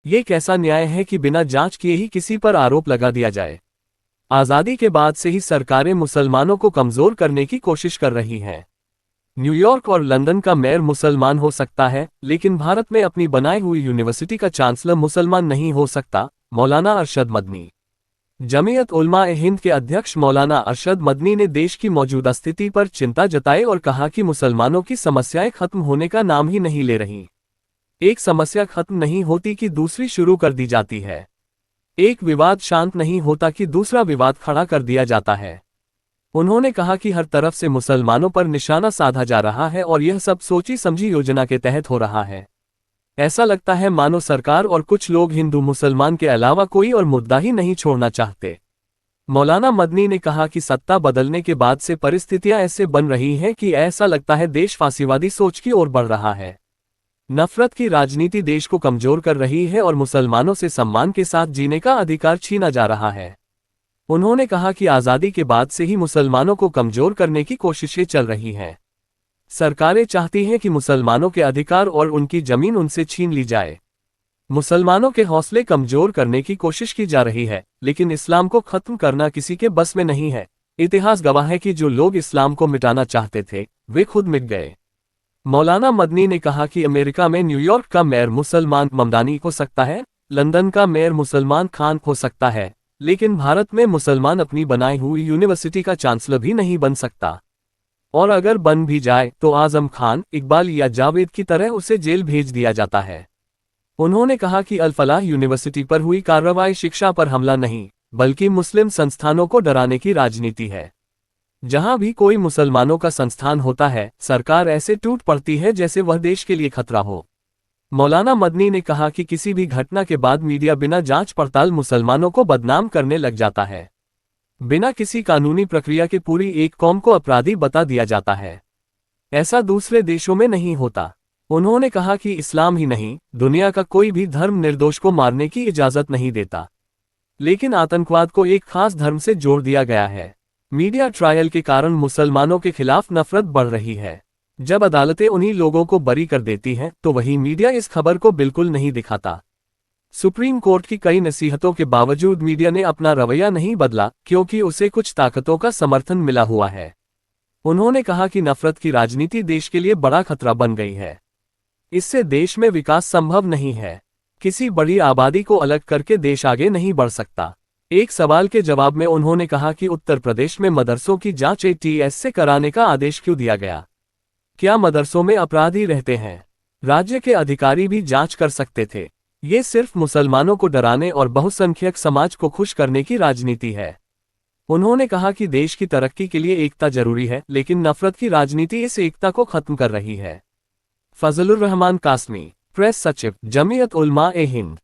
ये कैसा न्याय है कि बिना जांच किए ही किसी पर आरोप लगा दिया जाए। आज़ादी के बाद से ही सरकारें मुसलमानों को कमज़ोर करने की कोशिश कर रही हैं। न्यूयॉर्क और लंदन का मेयर मुसलमान हो सकता है, लेकिन भारत में अपनी बनाई हुई यूनिवर्सिटी का चांसलर मुसलमान नहीं हो सकता। मौलाना अरशद मदनी। जमीयत उलमा-ए-हिंद के अध्यक्ष मौलाना अरशद मदनी ने देश की मौजूदा स्थिति पर चिंता जताई और कहा कि मुसलमानों की समस्याएं खत्म होने का नाम ही नहीं ले रही। एक समस्या खत्म नहीं होती कि दूसरी शुरू कर दी जाती है। एक विवाद शांत नहीं होता कि दूसरा विवाद खड़ा कर दिया जाता है। उन्होंने कहा कि हर तरफ से मुसलमानों पर निशाना साधा जा रहा है और यह सब सोची समझी योजना के तहत हो रहा है। ऐसा लगता है मानो सरकार और कुछ लोग हिंदू मुसलमान के अलावा कोई और मुद्दा ही नहीं छोड़ना चाहते। मौलाना मदनी ने कहा कि सत्ता बदलने के बाद से परिस्थितियां ऐसे बन रही हैं कि ऐसा लगता है देश फासीवादी सोच की ओर बढ़ रहा है। नफरत की राजनीति देश को कमजोर कर रही है और मुसलमानों से सम्मान के साथ जीने का अधिकार छीना जा रहा है। उन्होंने कहा कि आज़ादी के बाद से ही मुसलमानों को कमजोर करने की कोशिशें चल रही हैं। सरकारें चाहती हैं कि मुसलमानों के अधिकार और उनकी जमीन उनसे छीन ली जाए। मुसलमानों के हौसले कमजोर करने की कोशिश की जा रही है, लेकिन इस्लाम को खत्म करना किसी के बस में नहीं है। इतिहास गवाह है कि जो लोग इस्लाम को मिटाना चाहते थे, वे खुद मिट गए। मौलाना मदनी ने कहा कि अमेरिका में न्यूयॉर्क का मेयर मुसलमान ममदानी हो सकता है, लंदन का मेयर मुसलमान खान हो सकता है, लेकिन भारत में मुसलमान अपनी बनाई हुई यूनिवर्सिटी का चांसलर भी नहीं बन सकता। और अगर बन भी जाए तो आजम खान, इकबाल या जावेद की तरह उसे जेल भेज दिया जाता है। उन्होंने कहा कि अल फलाह यूनिवर्सिटी पर हुई कार्रवाई शिक्षा पर हमला नहीं, बल्कि मुस्लिम संस्थानों को डराने की राजनीति है। जहां भी कोई मुसलमानों का संस्थान होता है, सरकार ऐसे टूट पड़ती है जैसे वह देश के लिए खतरा हो। मौलाना मदनी ने कहा कि किसी भी घटना के बाद मीडिया बिना जांच पड़ताल मुसलमानों को बदनाम करने लग जाता है। बिना किसी कानूनी प्रक्रिया के पूरी एक कौम को अपराधी बता दिया जाता है। ऐसा दूसरे देशों में नहीं होता। उन्होंने कहा कि इस्लाम ही नहीं, दुनिया का कोई भी धर्म निर्दोष को मारने की इजाजत नहीं देता, लेकिन आतंकवाद को एक खास धर्म से जोड़ दिया गया है। मीडिया ट्रायल के कारण मुसलमानों के खिलाफ नफरत बढ़ रही है। जब अदालतें उन्हीं लोगों को बरी कर देती हैं, तो वही मीडिया इस खबर को बिल्कुल नहीं दिखाता। सुप्रीम कोर्ट की कई नसीहतों के बावजूद मीडिया ने अपना रवैया नहीं बदला, क्योंकि उसे कुछ ताकतों का समर्थन मिला हुआ है। उन्होंने कहा कि नफरत की राजनीति देश के लिए बड़ा खतरा बन गई है। इससे देश में विकास संभव नहीं है। किसी बड़ी आबादी को अलग करके देश आगे नहीं बढ़ सकता। एक सवाल के जवाब में उन्होंने कहा कि उत्तर प्रदेश में मदरसों की जांच ATS से कराने का आदेश क्यों दिया गया? क्या मदरसों में अपराधी रहते हैं? राज्य के अधिकारी भी जांच कर सकते थे। ये सिर्फ मुसलमानों को डराने और बहुसंख्यक समाज को खुश करने की राजनीति है। उन्होंने कहा कि देश की तरक्की के लिए एकता जरूरी है, लेकिन नफरत की राजनीति इस एकता को खत्म कर रही है। फजलुर रहमान कासमी, प्रेस सचिव, जमीयत उलमा-ए-हिंद।